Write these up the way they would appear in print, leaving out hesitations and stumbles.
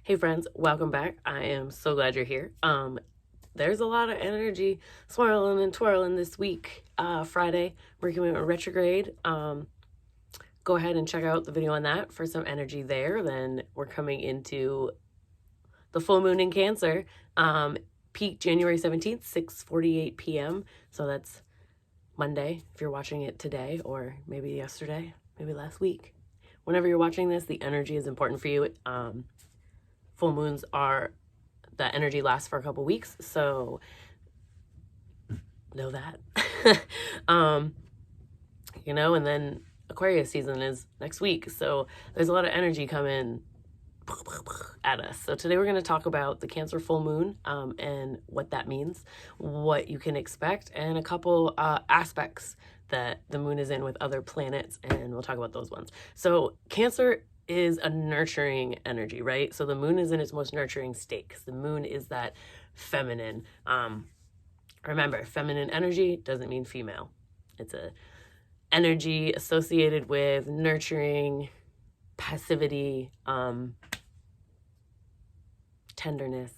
Hey friends, welcome back. I am so glad you're here. There's a lot of energy swirling and twirling this week. Friday, Mercury Retrograde. Go ahead and check out the video on that for some energy there. Then we're coming into the full moon in Cancer. Peak January 17th, 6:48 p.m. So that's Monday if you're watching it today, or maybe yesterday, maybe last week. Whenever you're watching this, the energy is important for you. Full moons that energy lasts for a couple weeks, so know that. And then Aquarius season is next week, so there's a lot of energy coming at us. So today we're going to talk about the Cancer full moon and what that means, what you can expect, and a couple aspects that the moon is in with other planets, and we'll talk about those ones. So Cancer is a nurturing energy, right? So the moon is in its most nurturing state because the moon is that feminine. Remember, feminine energy doesn't mean female. It's a energy associated with nurturing, passivity, tenderness.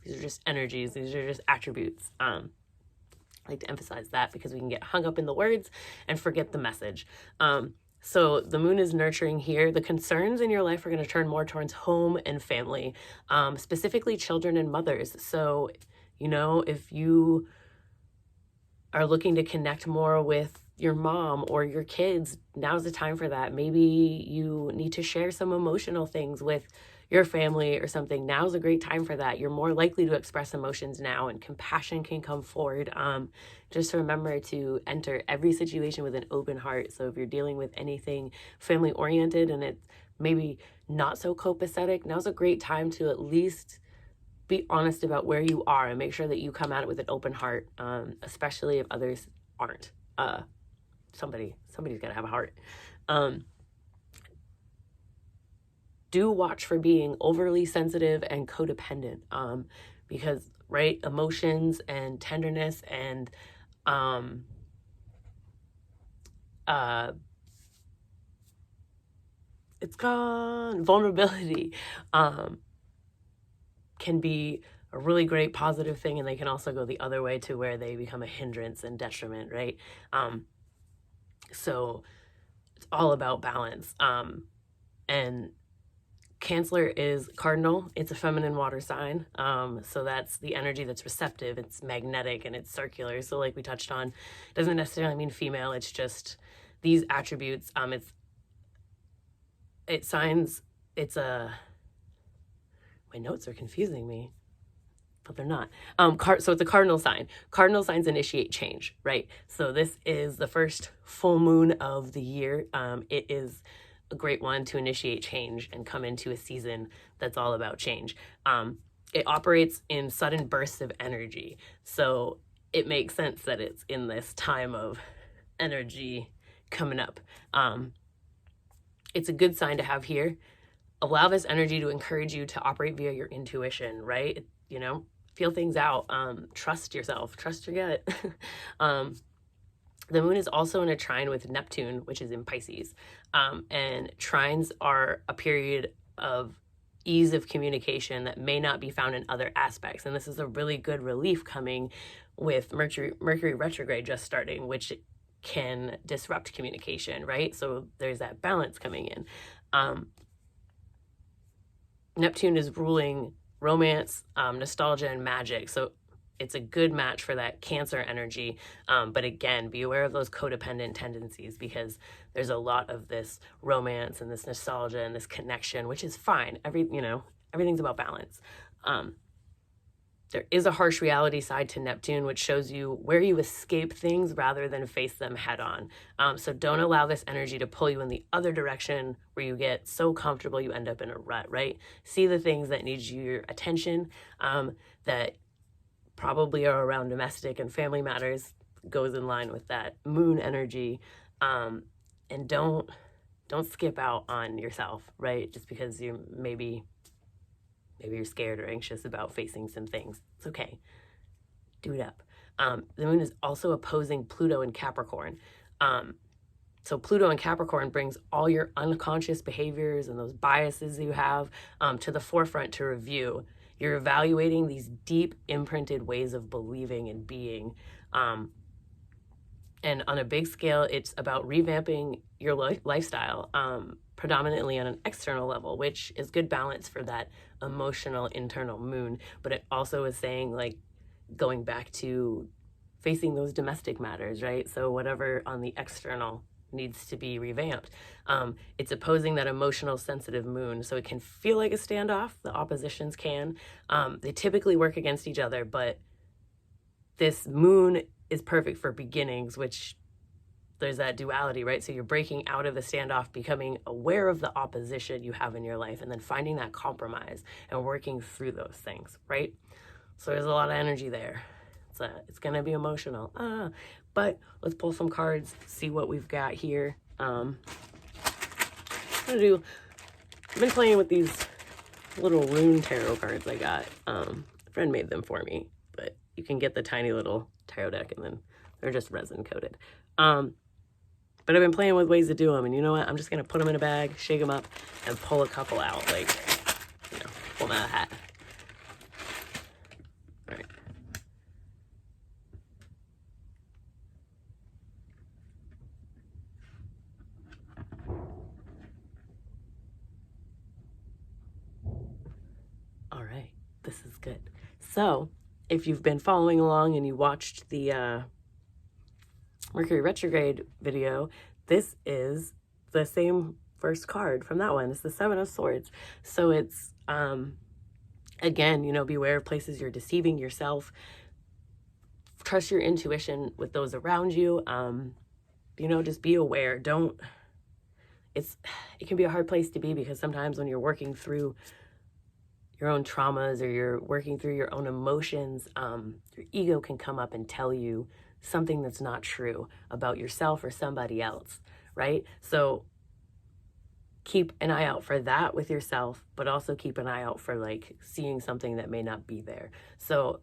These are just energies. These are just attributes. I like to emphasize that because we can get hung up in the words and forget the message. So the moon is nurturing here. The concerns in your life are going to turn more towards home and family, specifically children and mothers. So, if you are looking to connect more with your mom or your kids, now's the time for that. Maybe you need to share some emotional things with your family or something. Now's a great time for that. You're more likely to express emotions now, and compassion can come forward. Just remember to enter every situation with an open heart. So if you're dealing with anything family oriented and it's maybe not so copacetic, now's a great time to at least be honest about where you are and make sure that you come at it with an open heart, especially if others aren't. Somebody's got to have a heart. Do watch for being overly sensitive and codependent, because, right, emotions and tenderness and vulnerability can be a really great positive thing, and they can also go the other way to where they become a hindrance and detriment, right? So it's all about balance. And Cancer is cardinal. It's a feminine water sign. So that's the energy that's receptive. It's magnetic and it's circular. So like we touched on, doesn't necessarily mean female. It's just these attributes. My notes are confusing me, but they're not. So it's a cardinal sign. Cardinal signs initiate change, right? So this is the first full moon of the year. It is a great one to initiate change and come into a season that's all about change. It operates in sudden bursts of energy. So it makes sense that it's in this time of energy coming up. It's a good sign to have here. Allow this energy to encourage you to operate via your intuition, right? Feel things out. Trust yourself. Trust your gut. The moon is also in a trine with Neptune, which is in Pisces. And trines are a period of ease of communication that may not be found in other aspects. And this is a really good relief coming with Mercury Retrograde just starting, which can disrupt communication, right? So there's that balance coming in. Neptune is ruling romance, nostalgia, and magic. So it's a good match for that Cancer energy. But again, be aware of those codependent tendencies because there's a lot of this romance and this nostalgia and this connection, which is fine. Everything's about balance. There is a harsh reality side to Neptune, which shows you where you escape things rather than face them head on. So don't allow this energy to pull you in the other direction where you get so comfortable you end up in a rut, right? See the things that need your attention, that probably are around domestic and family matters, goes in line with that moon energy. And don't skip out on yourself, right? Just because you're maybe you're scared or anxious about facing some things. It's okay. Do it up. The moon is also opposing Pluto in Capricorn. So Pluto in Capricorn brings all your unconscious behaviors and those biases you have to the forefront to review. You're evaluating these deep imprinted ways of believing and being. And on a big scale, it's about revamping your lifestyle, predominantly on an external level, which is good balance for that emotional internal moon. But it also is saying, like, going back to facing those domestic matters, right? So whatever on the external needs to be revamped. It's opposing that emotional sensitive moon. So it can feel like a standoff. The oppositions can. They typically work against each other, but this moon is perfect for beginnings, which there's that duality, right? So you're breaking out of the standoff, becoming aware of the opposition you have in your life, and then finding that compromise and working through those things, right? So there's a lot of energy there. It's going to be emotional. But let's pull some cards, see what we've got here. I've been playing with these little rune tarot cards I got. A friend made them for me, but you can get the tiny little tarot deck, and then they're just resin coated. But I've been playing with ways to do them, and you know what? I'm just going to put them in a bag, shake them up, and pull a couple out, like, you know, pull them out of the hat. All right. All right, this is good. So, if you've been following along and you watched the Mercury Retrograde video, this is the same first card from that one. It's the Seven of Swords. So it's, again, you know, beware of places you're deceiving yourself. Trust your intuition with those around you. You know, just be aware. It can be a hard place to be, because sometimes when you're working through your own traumas or you're working through your own emotions, your ego can come up and tell you something that's not true about yourself or somebody else, right? So keep an eye out for that with yourself, but also keep an eye out for, like, seeing something that may not be there. So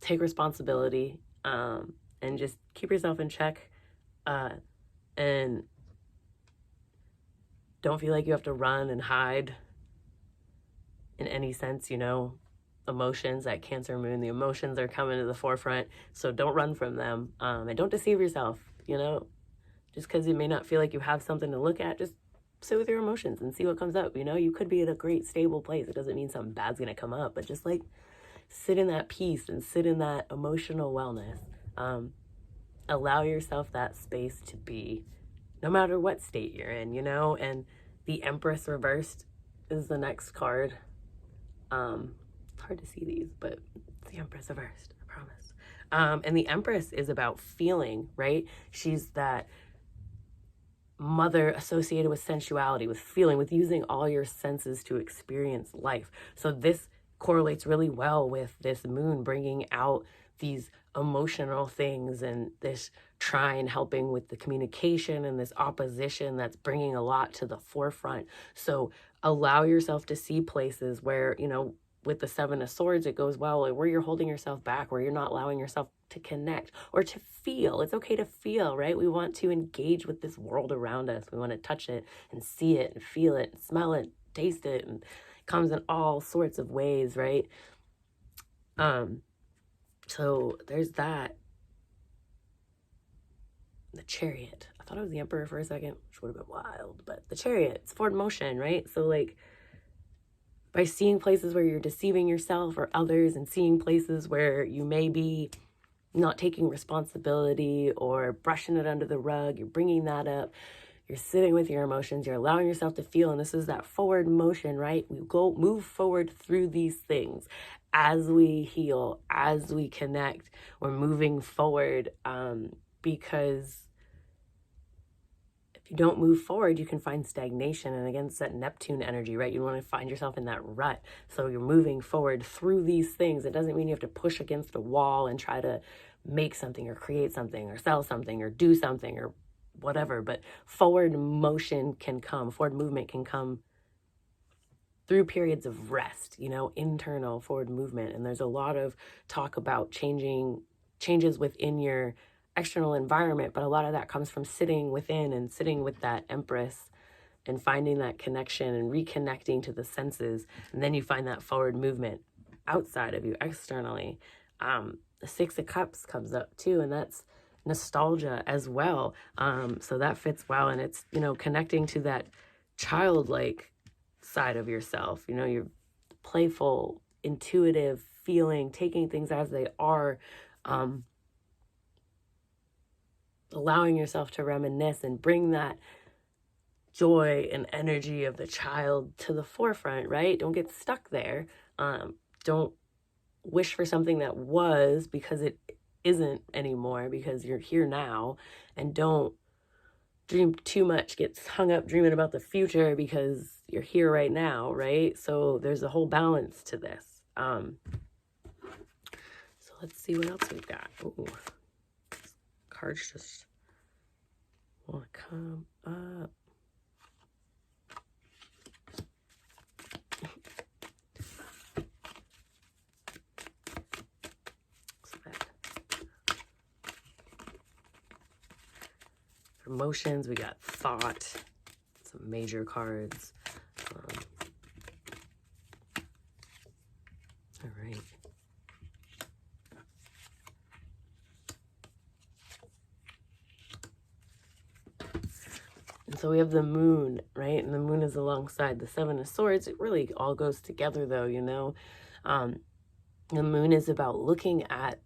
take responsibility, and just keep yourself in check, and don't feel like you have to run and hide in any sense. You know, emotions, that Cancer moon, the emotions are coming to the forefront, so don't run from them, and don't deceive yourself. You know, just because you may not feel like you have something to look at, just sit with your emotions and see what comes up. You know, you could be in a great stable place. It doesn't mean something bad's gonna come up, but just, like, sit in that peace and sit in that emotional wellness. Allow yourself that space to be, no matter what state you're in, you know. And the Empress Reversed is the next card. It's hard to see these, but it's the Empress Reversed, I promise. And the Empress is about feeling, right? She's that mother associated with sensuality, with feeling, with using all your senses to experience life. So this correlates really well with this moon bringing out these emotional things, and this Trine helping with the communication, and this opposition that's bringing a lot to the forefront. So allow yourself to see places where, you know, with the Seven of Swords, it goes well, where you're holding yourself back, where you're not allowing yourself to connect or to feel. It's okay to feel, right? We want to engage with this world around us. We want to touch it and see it and feel it and smell it, taste it, and it comes in all sorts of ways, right? So there's that. The Chariot. I thought it was the Emperor for a second, which would have been wild, but the Chariot, it's forward motion, right? So, like, by seeing places where you're deceiving yourself or others, and seeing places where you may be not taking responsibility or brushing it under the rug, you're bringing that up, you're sitting with your emotions, you're allowing yourself to feel, and this is that forward motion, right? We move forward through these things as we heal, as we connect. We're moving forward, because if you don't move forward, you can find stagnation, and again, it's that Neptune energy, right? You want to find yourself in that rut. So you're moving forward through these things. It doesn't mean you have to push against a wall and try to make something or create something or sell something or do something or whatever, but forward motion can come, forward movement can come through periods of rest, you know, internal forward movement. And there's a lot of talk about changing changes within your external environment, but a lot of that comes from sitting within and sitting with that Empress and finding that connection and reconnecting to the senses. And then you find that forward movement outside of you, externally. The Six of Cups comes up too, and that's nostalgia as well. So that fits well, and it's, you know, connecting to that childlike side of yourself. You know, you're playful, intuitive, feeling, taking things as they are, allowing yourself to reminisce and bring that joy and energy of the child to the forefront, right? Don't get stuck there. Don't wish for something that was because it isn't anymore, because you're here now. And don't dream too much, get hung up dreaming about the future because you're here right now, right? So there's a whole balance to this. So let's see what else we've got. Ooh, cards just want to come up. For emotions, we got thought, some major cards. All right. And so we have the moon, right? And the moon is alongside the Seven of Swords. It really all goes together though, you know. The moon is about looking at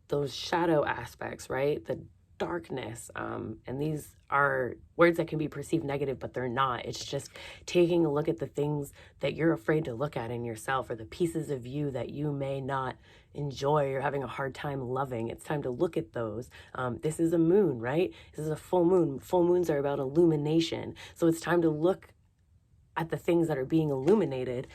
those shadow aspects, right? The darkness. And these are words that can be perceived negative, but they're not. It's just taking a look at the things that you're afraid to look at in yourself, or the pieces of you that you may not enjoy or having a hard time loving. It's time to look at those. This is a moon, right? This is a full moon. Full moons are about illumination. So it's time to look at the things that are being illuminated.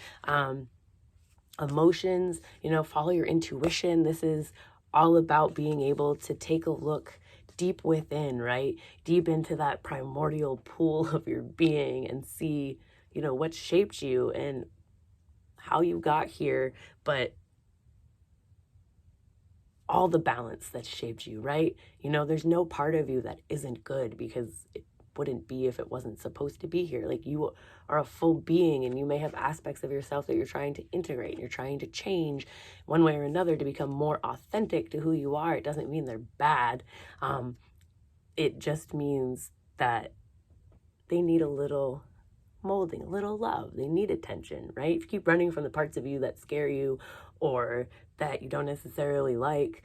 Emotions, you know, follow your intuition. This is all about being able to take a look deep within, right? Deep into that primordial pool of your being and see, you know, what shaped you and how you got here, but all the balance that shaped you, right? You know, there's no part of you that isn't good, because it wouldn't be if it wasn't supposed to be here. Like, you are a full being, and you may have aspects of yourself that you're trying to integrate and you're trying to change one way or another to become more authentic to who you are. It doesn't mean they're bad. It just means that they need a little molding, a little love. They need attention, right? If you keep running from the parts of you that scare you or that you don't necessarily like,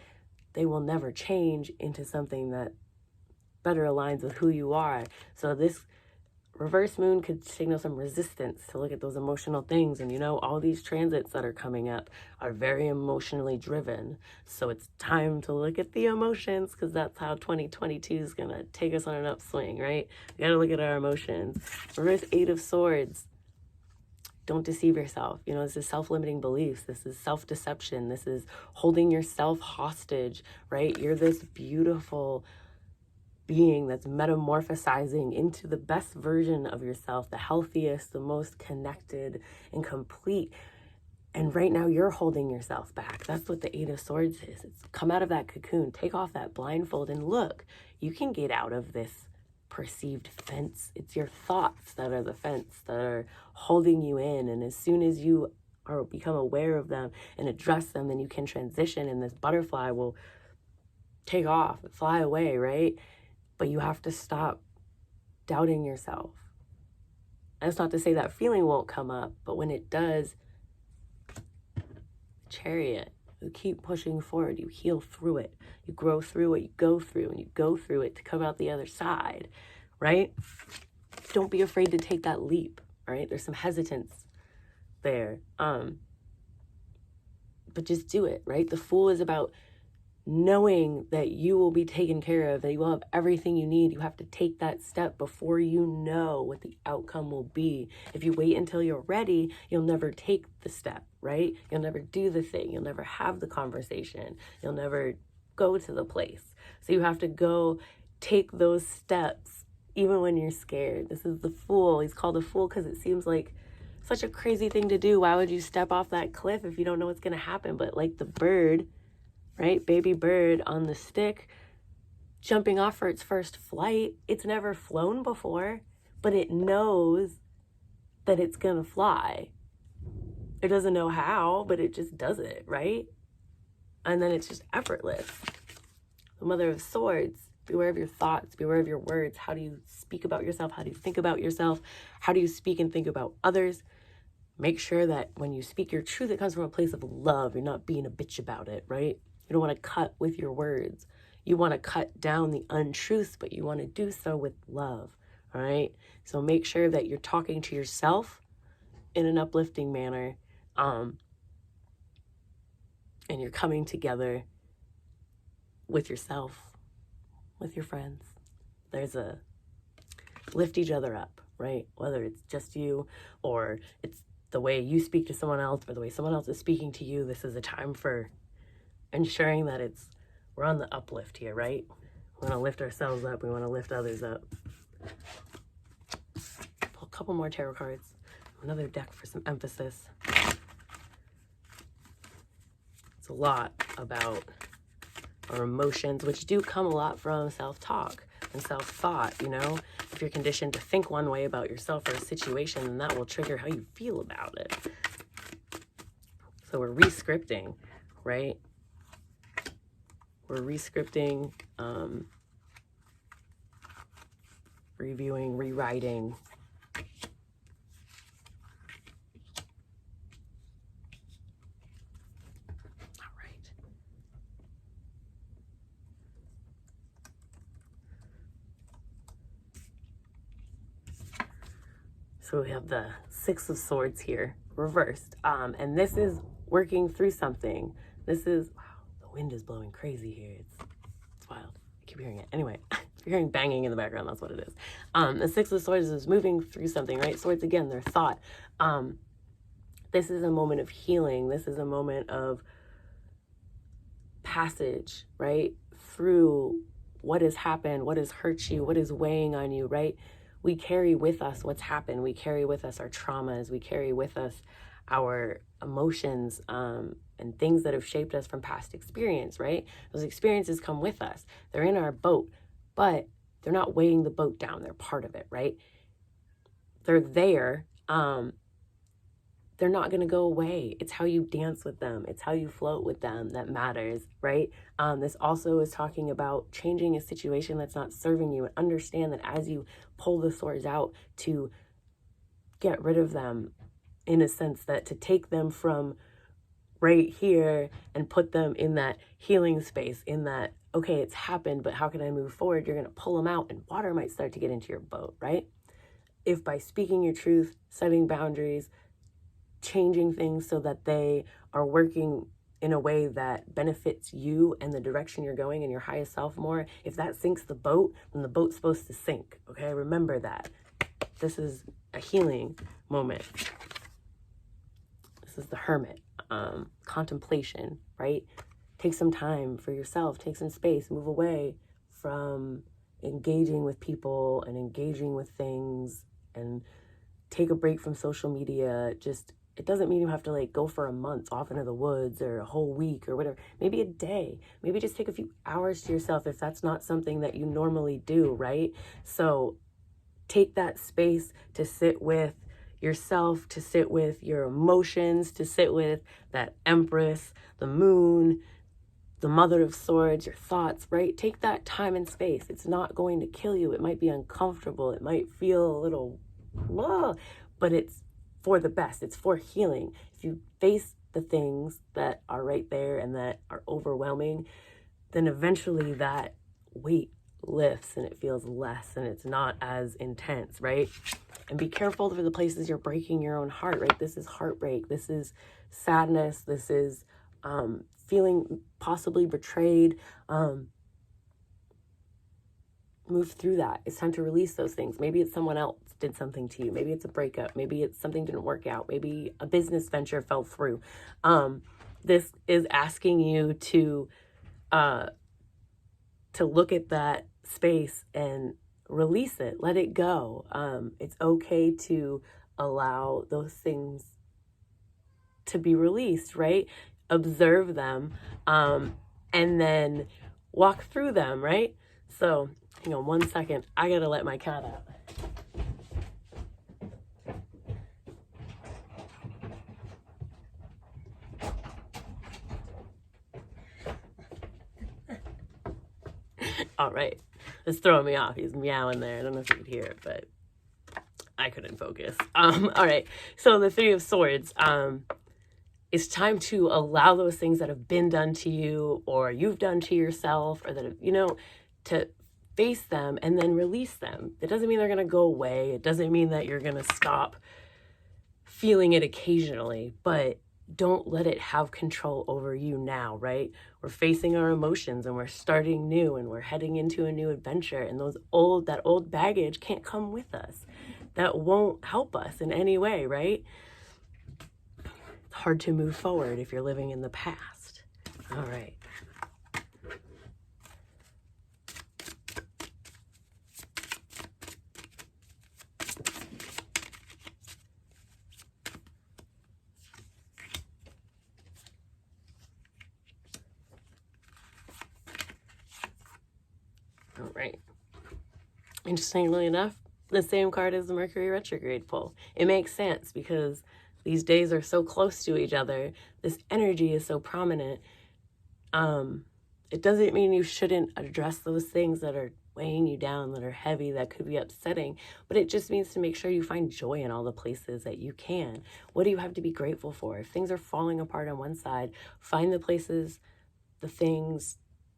they will never change into something that better aligns with who you are. So this reverse moon could signal some resistance to look at those emotional things. And you know, all these transits that are coming up are very emotionally driven. So it's time to look at the emotions, because that's how 2022 is going to take us on an upswing, right? We got to look at our emotions. Reverse Eight of Swords. Don't deceive yourself. You know, this is self-limiting beliefs. This is self-deception. This is holding yourself hostage, right? You're this beautiful being that's metamorphosizing into the best version of yourself, the healthiest, the most connected and complete. And right now you're holding yourself back. That's what the Eight of Swords is. It's come out of that cocoon, take off that blindfold, and look, you can get out of this perceived fence. It's your thoughts that are the fence that are holding you in. And as soon as you become aware of them and address them, then you can transition, and this butterfly will take off and fly away, right? But you have to stop doubting yourself. And it's not to say that feeling won't come up, but when it does, Chariot, you keep pushing forward, you heal through it, you grow through what you go through, and you go through it to come out the other side, right? Don't be afraid to take that leap, right? There's some hesitance there, but just do it, right? The Fool is about knowing that you will be taken care of, that you will have everything you need. You have to take that step before you know what the outcome will be. If you wait until you're ready, you'll never take the step, right? You'll never do the thing. You'll never have the conversation. You'll never go to the place. So you have to go take those steps even when you're scared. This is the Fool. He's called a fool because it seems like such a crazy thing to do. Why would you step off that cliff if you don't know what's going to happen? But like the bird, right? Baby bird on the stick, jumping off for its first flight. It's never flown before, but it knows that it's gonna fly. It doesn't know how, but it just does it, right? And then it's just effortless. The Mother of Swords, beware of your thoughts, beware of your words. How do you speak about yourself? How do you think about yourself? How do you speak and think about others? Make sure that when you speak your truth, it comes from a place of love. You're not being a bitch about it, right? You don't want to cut with your words. You want to cut down the untruths, but you want to do so with love, all right? So make sure that you're talking to yourself in an uplifting manner, and you're coming together with yourself, with your friends. There's a lift each other up, right? Whether it's just you or it's the way you speak to someone else or the way someone else is speaking to you. This is a time for ensuring that we're on the uplift here, right? We want to lift ourselves up. We want to lift others up. Pull a couple more tarot cards. Another deck for some emphasis. It's a lot about our emotions, which do come a lot from self-talk and self-thought, you know? If you're conditioned to think one way about yourself or a situation, then that will trigger how you feel about it. So we're re-scripting, right? We're re-scripting, reviewing, rewriting. All right. So we have the Six of Swords here, reversed. And this is working through something. This is, wow, the wind is blowing crazy here. It's wild. I keep hearing it. Anyway, if you're hearing banging in the background, that's what it is. The Six of Swords is moving through something, right? Swords, again, they're thought. This is a moment of healing. This is a moment of passage, right? Through what has happened, what has hurt you, what is weighing on you, right? We carry with us what's happened. We carry with us our traumas. We carry with us our emotions, and things that have shaped us from past experience, right? Those experiences come with us. They're in our boat, but they're not weighing the boat down. They're part of it, right? They're there. They're not going to go away. It's how you dance with them. It's how you float with them that matters, right? This also is talking about changing a situation that's not serving you, and understand that as you pull the swords out to get rid of them, in a sense that to take them from right here and put them in that healing space, in that, okay, it's happened, but how can I move forward? You're going to pull them out and water might start to get into your boat, right? If by speaking your truth, setting boundaries, changing things so that they are working in a way that benefits you and the direction you're going and your highest self more, if that sinks the boat, then the boat's supposed to sink, okay? Remember that. This is a healing moment. This is the Hermit, contemplation, right? Take some time for yourself, take some space, move away from engaging with people and engaging with things, and take a break from social media. Just, it doesn't mean you have to like go for a month off into the woods or a whole week or whatever. Maybe a day. Maybe just take a few hours to yourself if that's not something that you normally do, right? So take that space to sit with yourself, to sit with your emotions, to sit with that Empress, the Moon, the Mother of Swords, your thoughts, right? Take that time and space. It's not going to kill you. It might be uncomfortable. It might feel a little, but it's for the best. It's for healing. If you face the things that are right there and that are overwhelming, then eventually that weight lifts and it feels less and it's not as intense, right? And be careful for the places you're breaking your own heart, right? This is heartbreak. This is sadness. This is feeling possibly betrayed. Move through that. It's time to release those things. Maybe it's someone else did something to you. Maybe it's a breakup. Maybe it's something didn't work out. Maybe a business venture fell through. This is asking you to look at that space and release it. Let it go. It's okay to allow those things to be released, right? Observe them, and then walk through them, right? So, hang on 1 second. I gotta let my cat out. All right. It's throwing me off. He's meowing there. I don't know if you could hear it, but I couldn't focus. All right. So the Three of Swords. It's time to allow those things that have been done to you or you've done to yourself or that have, to face them and then release them. It doesn't mean they're going to go away. It doesn't mean that you're going to stop feeling it occasionally, but don't let it have control over you now, right? We're facing our emotions and we're starting new and we're heading into a new adventure, and that old baggage can't come with us. That won't help us in any way, right? It's hard to move forward if you're living in the past. All right. All right. Interestingly enough, the same card as the Mercury Retrograde pull. It makes sense because these days are so close to each other. This energy is so prominent. It doesn't mean you shouldn't address those things that are weighing you down, that are heavy, that could be upsetting, but it just means to make sure you find joy in all the places that you can. What do you have to be grateful for? If things are falling apart on one side, find the places, the things,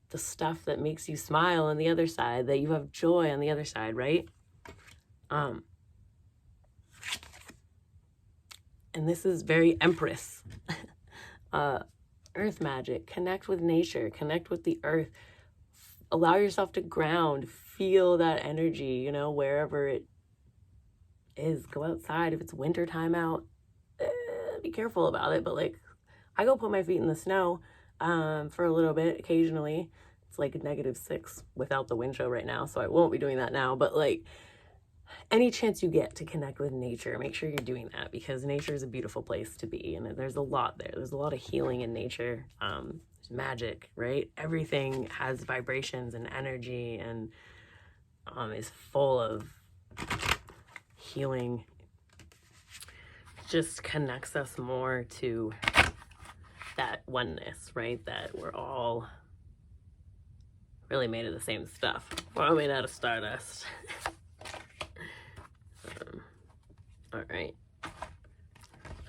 the stuff that makes you smile on the other side, that you have joy on the other side, right? And this is very Empress. Earth magic. Connect with nature. Connect with the earth. Allow yourself to ground. Feel that energy, wherever it is. Go outside. If it's winter time out, be careful about it. But I go put my feet in the snow for a little bit occasionally. It's like -6 without the wind chill right now, so I won't be doing that now. But any chance you get to connect with nature, make sure you're doing that, because nature is a beautiful place to be, and there's a lot there. There's a lot of healing in nature. There's magic, right? Everything has vibrations and energy, and is full of healing. Just connects us more to that oneness, right? That we're all really made of the same stuff. We're all made out of stardust. All right.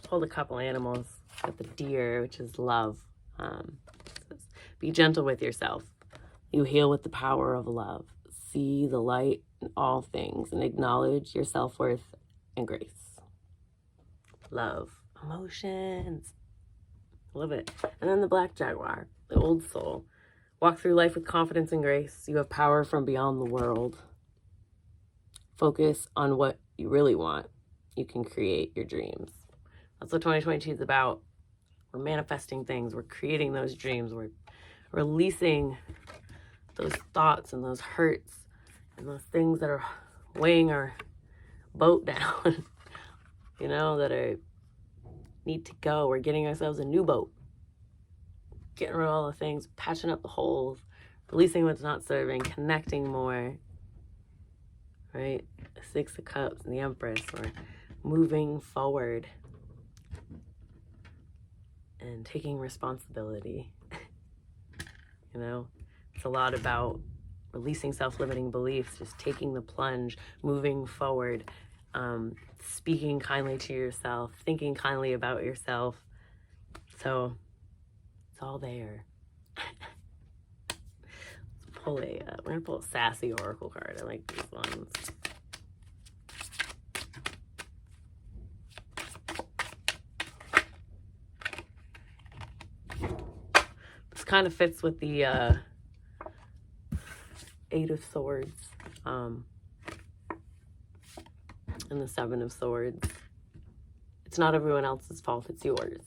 Hold a couple animals. Got the deer, which is love. Says, be gentle with yourself. You heal with the power of love. See the light in all things and acknowledge your self-worth and grace. Love. Emotions. Love it. And then the black jaguar, the old soul. Walk through life with confidence and grace. You have power from beyond the world. Focus on what you really want. You can create your dreams. That's what 2022 is about. We're manifesting things. We're creating those dreams. We're releasing those thoughts and those hurts and those things that are weighing our boat down, that need to go. We're getting ourselves a new boat. Getting rid of all the things, patching up the holes, releasing what's not serving, connecting more, right? The Six of Cups and the Empress. We're moving forward and taking responsibility. It's a lot about releasing self-limiting beliefs, just taking the plunge, moving forward, speaking kindly to yourself, thinking kindly about yourself. So it's all there. We're gonna pull a sassy oracle card. I like these ones. This kind of fits with the Eight of Swords and the Seven of Swords. It's not everyone else's fault, it's yours.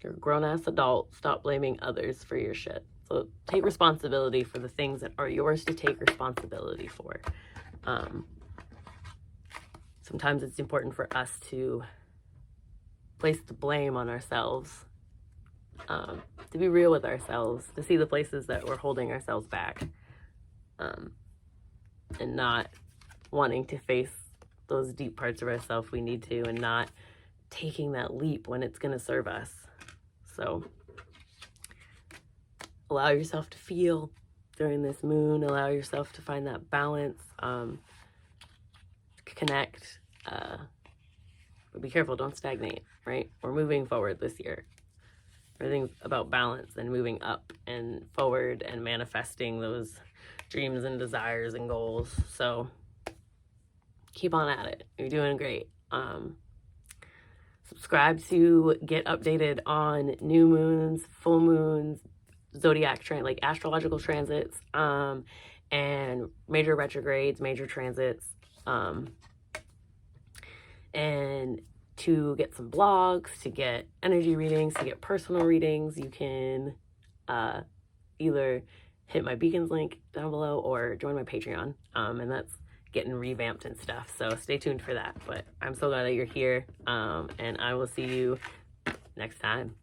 You're a grown-ass adult. Stop blaming others for your shit. So take responsibility for the things that are yours to take responsibility for. Sometimes it's important for us to place the blame on ourselves. to be real with ourselves, to see the places that we're holding ourselves back, and not wanting to face those deep parts of ourselves we need to, and not taking that leap when it's going to serve us. So allow yourself to feel during this moon, allow yourself to find that balance, connect, but be careful, don't stagnate, right? We're moving forward this year. Everything's about balance and moving up and forward and manifesting those dreams and desires and goals. So keep on at it. You're doing great. Subscribe to get updated on new moons, full moons, zodiac like astrological transits, and major retrogrades, major transits, and to get some blogs, to get energy readings, to get personal readings. You can either hit my beacons link down below or join my Patreon, and that's getting revamped and stuff, so stay tuned for that. But I'm so glad that you're here, and I will see you next time.